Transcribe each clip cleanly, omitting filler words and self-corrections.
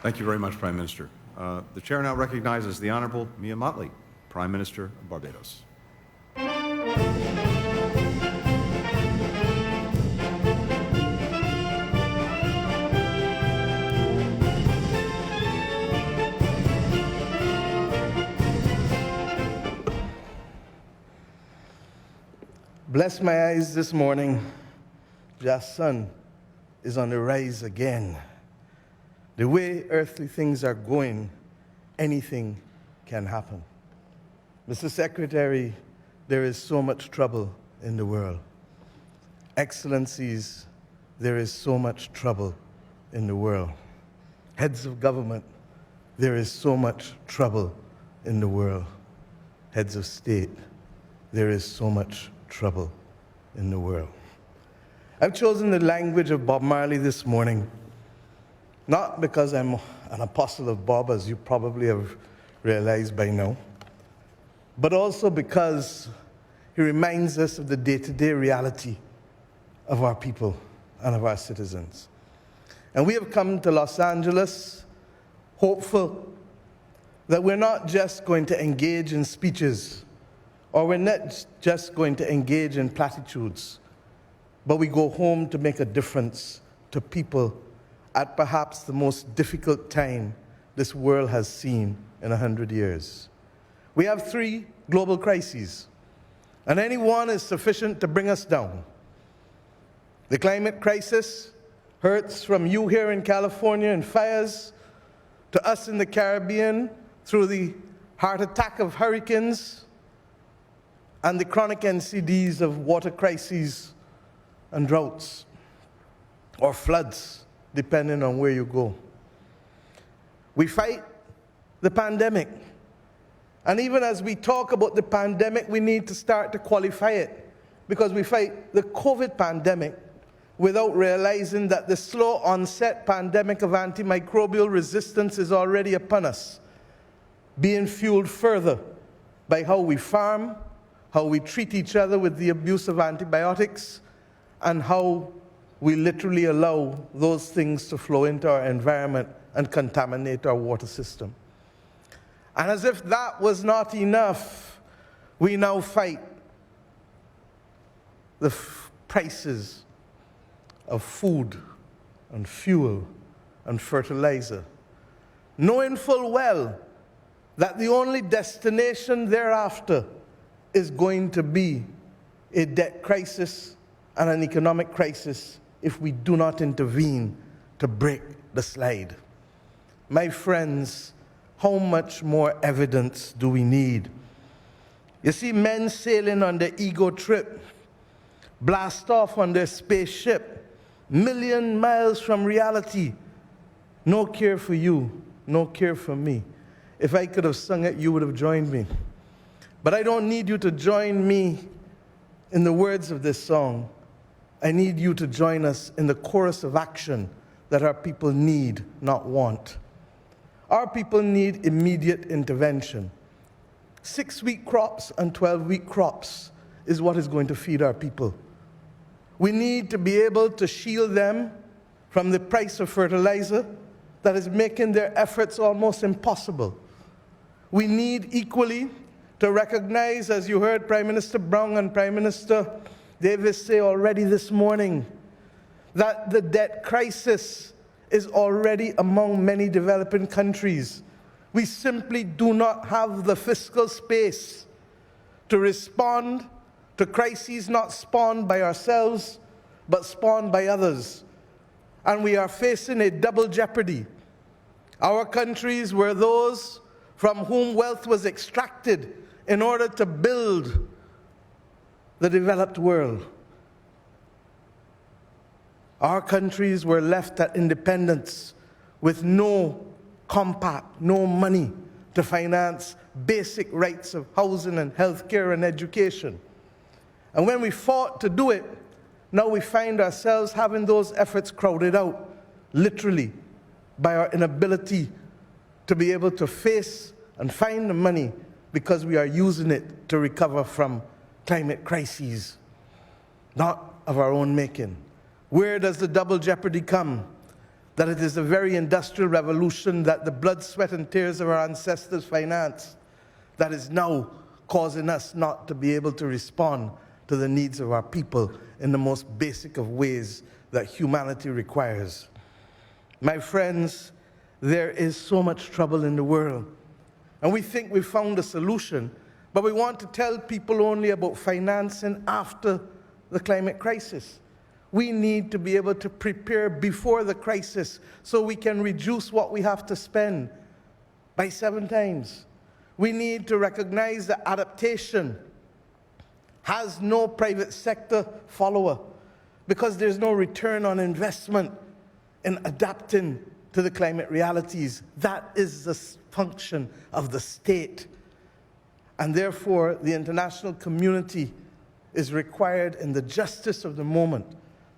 Thank you very much, Prime Minister. The Chair now recognizes the Honourable Mia Motley, Prime Minister of Barbados. Bless my eyes this morning. The sun is on the rise again. The way earthly things are going, anything can happen. Mr. Secretary, there is so much trouble in the world. Excellencies, there is so much trouble in the world. Heads of government, there is so much trouble in the world. Heads of state, there is so much trouble in the world. I've chosen the language of Bob Marley this morning, not because I'm an apostle of Bob, as you probably have realized by now, but also because he reminds us of the day-to-day reality of our people and of our citizens. And we have come to Los Angeles hopeful that we're not just going to engage in speeches, or we're not just going to engage in platitudes, but we go home to make a difference to people at perhaps the most difficult time this world has seen in 100 years. We have 3 global crises, and any one is sufficient to bring us down. The climate crisis hurts from you here in California in fires, to us in the Caribbean through the heart attack of hurricanes, and the chronic NCDs of water crises and droughts, or floods, depending on where you go. We fight the pandemic. And even as we talk about the pandemic, we need to start to qualify it, because we fight the COVID pandemic without realizing that the slow onset pandemic of antimicrobial resistance is already upon us, being fueled further by how we farm, how we treat each other with the abuse of antibiotics, and how we literally allow those things to flow into our environment and contaminate our water system. And as if that was not enough, we now fight the prices of food and fuel and fertilizer, knowing full well that the only destination thereafter is going to be a debt crisis and an economic crisis if we do not intervene to break the slide. My friends, how much more evidence do we need? You see men sailing on their ego trip, blast off on their spaceship, million miles from reality. No care for you, no care for me. If I could have sung it, you would have joined me. But I don't need you to join me in the words of this song. I need you to join us in the chorus of action that our people need, not want. Our people need immediate intervention. 6-week crops and 12-week crops is what is going to feed our people. We need to be able to shield them from the price of fertilizer that is making their efforts almost impossible. We need equally to recognize, as you heard Prime Minister Brown and Prime Minister Davis say already this morning, that the debt crisis is already among many developing countries. We simply do not have the fiscal space to respond to crises not spawned by ourselves, but spawned by others. And we are facing a double jeopardy. Our countries were those from whom wealth was extracted in order to build the developed world. Our countries were left at independence with no compact, no money to finance basic rights of housing and healthcare and education. And when we fought to do it, now we find ourselves having those efforts crowded out, literally, by our inability to be able to face and find the money because we are using it to recover from climate crises, not of our own making. Where does the double jeopardy come? that it is the very industrial revolution that the blood, sweat, and tears of our ancestors financed that is now causing us not to be able to respond to the needs of our people in the most basic of ways that humanity requires. My friends, there is so much trouble in the world, and we think we've found a solution, but we want to tell people only about financing after the climate crisis. We need to be able to prepare before the crisis so we can reduce what we have to spend by 7 times. We need to recognize that adaptation has no private sector follower because there's no return on investment in adapting to the climate realities. That is the function of the state. And therefore, the international community is required in the justice of the moment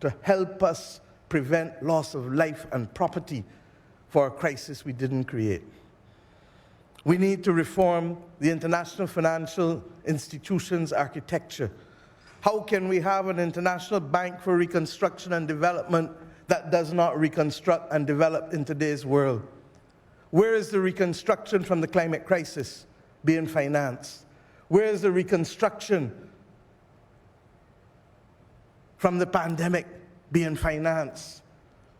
to help us prevent loss of life and property for a crisis we didn't create. We need to reform the international financial institutions architecture. How can we have an international bank for reconstruction and development that does not reconstruct and develop in today's world? Where is the reconstruction from the climate crisis being financed? Where is the reconstruction from the pandemic being financed?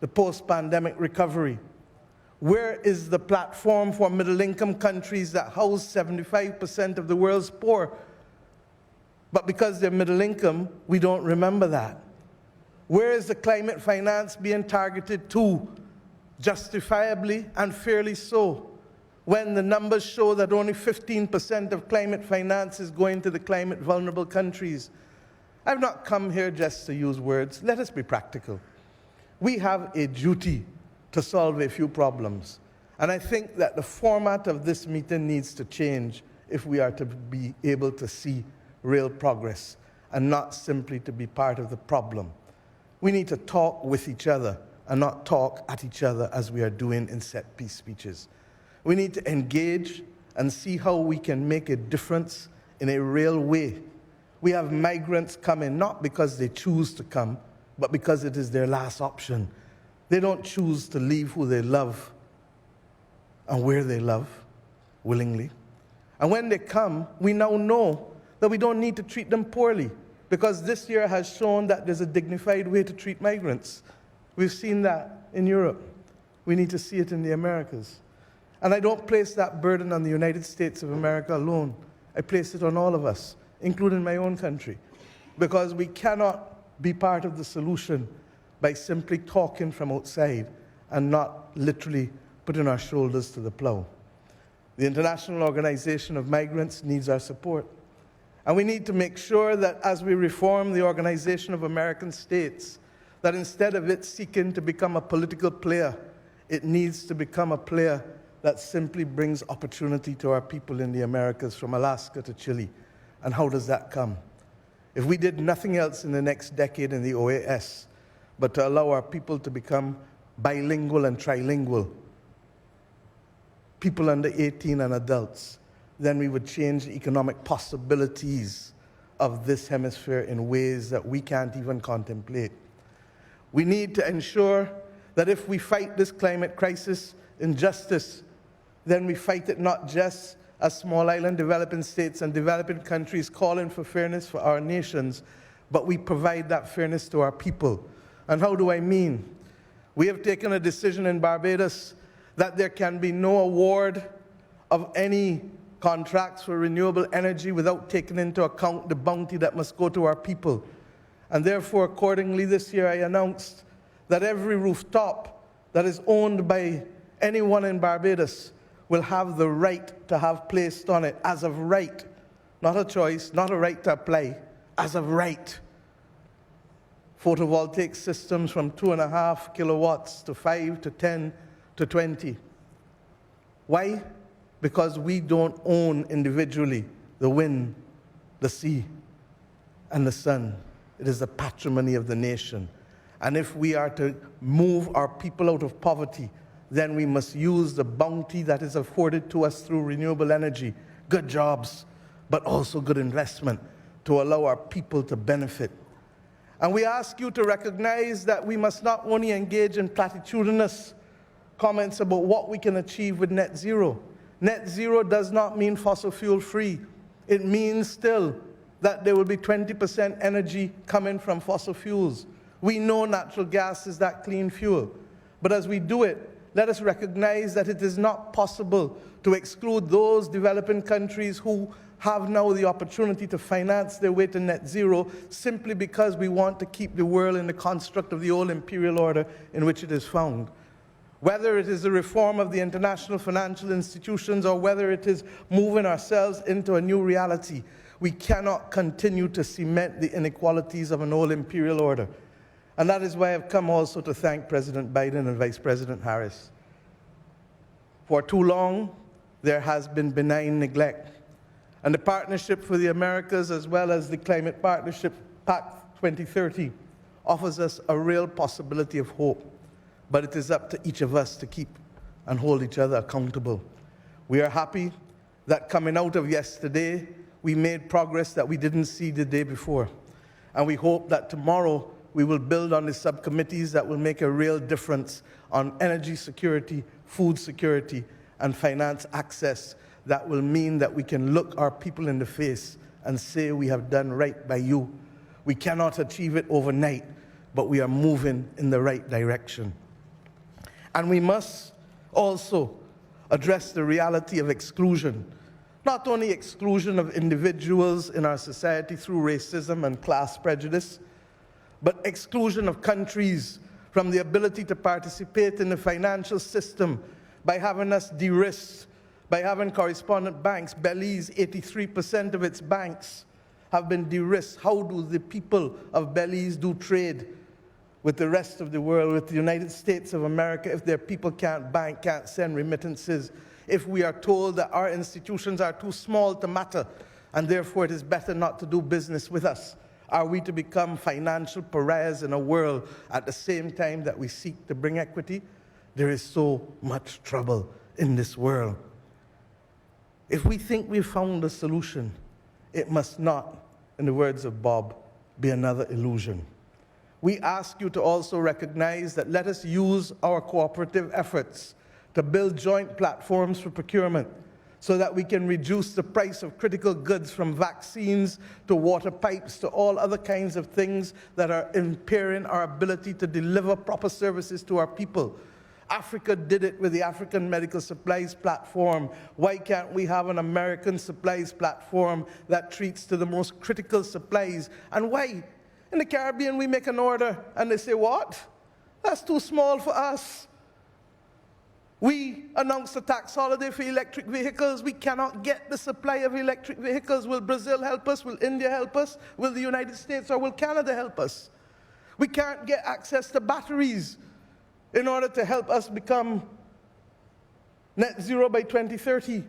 The post-pandemic recovery? Where is the platform for middle-income countries that house 75% of the world's poor? But because they're middle income, we don't remember that. Where is the climate finance being targeted to, justifiably and fairly so, when the numbers show that only 15% of climate finance is going to the climate vulnerable countries? I've not come here just to use words. Let us be practical. We have a duty to solve a few problems. And I think that the format of this meeting needs to change if we are to be able to see real progress and not simply to be part of the problem. We need to talk with each other and not talk at each other as we are doing in set piece speeches. We need to engage and see how we can make a difference in a real way. We have migrants coming not because they choose to come, but because it is their last option. They don't choose to leave who they love and where they love willingly. And when they come, we now know that we don't need to treat them poorly, because this year has shown that there's a dignified way to treat migrants. We've seen that in Europe. We need to see it in the Americas. And I don't place that burden on the United States of America alone. I place it on all of us, including my own country, because we cannot be part of the solution by simply talking from outside and not literally putting our shoulders to the plow. The International Organization of Migrants needs our support. And we need to make sure that as we reform the Organization of American States, that instead of it seeking to become a political player, it needs to become a player that simply brings opportunity to our people in the Americas, from Alaska to Chile. And how does that come? If we did nothing else in the next decade in the OAS, but to allow our people to become bilingual and trilingual, people under 18 and adults, then we would change the economic possibilities of this hemisphere in ways that we can't even contemplate. We need to ensure that if we fight this climate crisis in justice, then we fight it not just as small island developing states and developing countries calling for fairness for our nations, but we provide that fairness to our people. And how do I mean? We have taken a decision in Barbados that there can be no award of any contracts for renewable energy without taking into account the bounty that must go to our people. And therefore, accordingly, this year I announced that every rooftop that is owned by anyone in Barbados will have the right to have placed on it, as of right, not a choice, not a right to apply, as of right, photovoltaic systems from 2.5 kilowatts to 5 to 10 to 20. Why? Because we don't own individually the wind, the sea, and the sun. It is the patrimony of the nation. And if we are to move our people out of poverty, then we must use the bounty that is afforded to us through renewable energy, good jobs, but also good investment to allow our people to benefit. And we ask you to recognize that we must not only engage in platitudinous comments about what we can achieve with net zero. Net zero does not mean fossil fuel free. It means still that there will be 20% energy coming from fossil fuels. We know natural gas is that clean fuel. But as we do it, let us recognize that it is not possible to exclude those developing countries who have now the opportunity to finance their way to net zero simply because we want to keep the world in the construct of the old imperial order in which it is found. Whether it is the reform of the international financial institutions or whether it is moving ourselves into a new reality, we cannot continue to cement the inequalities of an old imperial order. And that is why I've come also to thank President Biden and Vice President Harris. For too long, there has been benign neglect. And the Partnership for the Americas, as well as the Climate Partnership Pact 2030, offers us a real possibility of hope. But it is up to each of us to keep and hold each other accountable. We are happy that coming out of yesterday, we made progress that we didn't see the day before. And we hope that tomorrow we will build on the subcommittees that will make a real difference on energy security, food security, and finance access that will mean that we can look our people in the face and say we have done right by you. We cannot achieve it overnight, but we are moving in the right direction. And we must also address the reality of exclusion. Not only exclusion of individuals in our society through racism and class prejudice, but exclusion of countries from the ability to participate in the financial system by having us de-risked, by having correspondent banks. Belize, 83% of its banks have been de-risked. How do the people of Belize do trade with the rest of the world, with the United States of America, if their people can't bank, can't send remittances, if we are told that our institutions are too small to matter, and therefore it is better not to do business with us? Are we to become financial pariahs in a world at the same time that we seek to bring equity? There is so much trouble in this world. If we think we've found a solution, it must not, in the words of Bob, be another illusion. We ask you to also recognize that let us use our cooperative efforts to build joint platforms for procurement so that we can reduce the price of critical goods, from vaccines to water pipes to all other kinds of things that are impairing our ability to deliver proper services to our people. Africa did it with the African Medical Supplies Platform. Why can't we have an American supplies platform that treats to the most critical supplies? And why? In the Caribbean, we make an order, and they say, what? That's too small for us. We announced a tax holiday for electric vehicles. We cannot get the supply of electric vehicles. Will Brazil help us? Will India help us? Will the United States or will Canada help us? We can't get access to batteries in order to help us become net zero by 2030.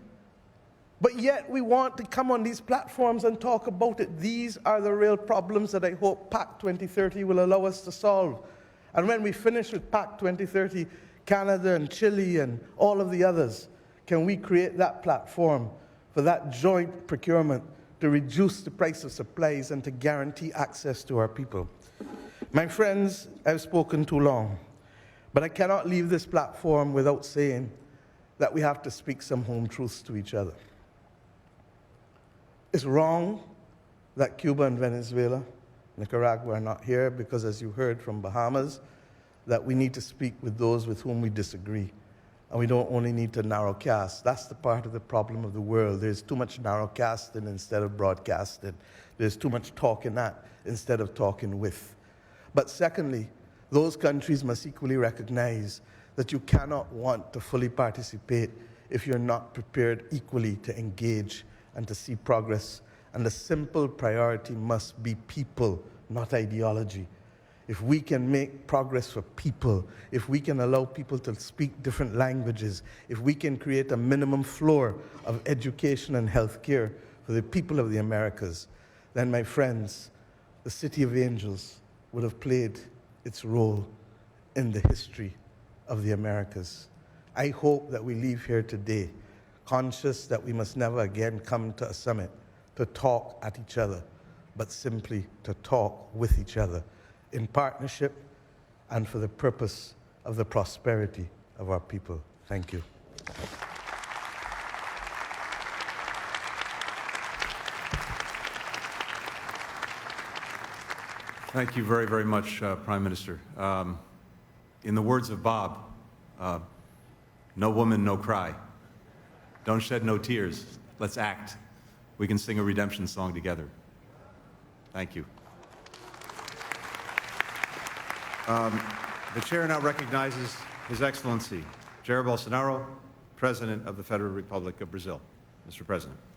But yet we want to come on these platforms and talk about it. These are the real problems that I hope Pact 2030 will allow us to solve. And when we finish with Pact 2030, Canada and Chile and all of the others, can we create that platform for that joint procurement to reduce the price of supplies and to guarantee access to our people? My friends, I've spoken too long, but I cannot leave this platform without saying that we have to speak some home truths to each other. It's wrong that Cuba and Venezuela, Nicaragua are not here because, as you heard from Bahamas, that we need to speak with those with whom we disagree. And we don't only need to narrowcast. That's the part of the problem of the world. There's too much narrowcasting instead of broadcasting. There's too much talking at instead of talking with. But secondly, those countries must equally recognize that you cannot want to fully participate if you're not prepared equally to engage and to see progress. And the simple priority must be people, not ideology. If we can make progress for people, if we can allow people to speak different languages, if we can create a minimum floor of education and healthcare for the people of the Americas, then, my friends, the City of Angels would have played its role in the history of the Americas. I hope that we leave here today conscious that we must never again come to a summit to talk at each other, but simply to talk with each other in partnership and for the purpose of the prosperity of our people. Thank you. Thank you very, very much, Prime Minister. In the words of Bob, no woman, no cry. Don't shed no tears. Let's act. We can sing a redemption song together. Thank you. The chair now recognizes His Excellency, Jair Bolsonaro, President of the Federal Republic of Brazil. Mr. President.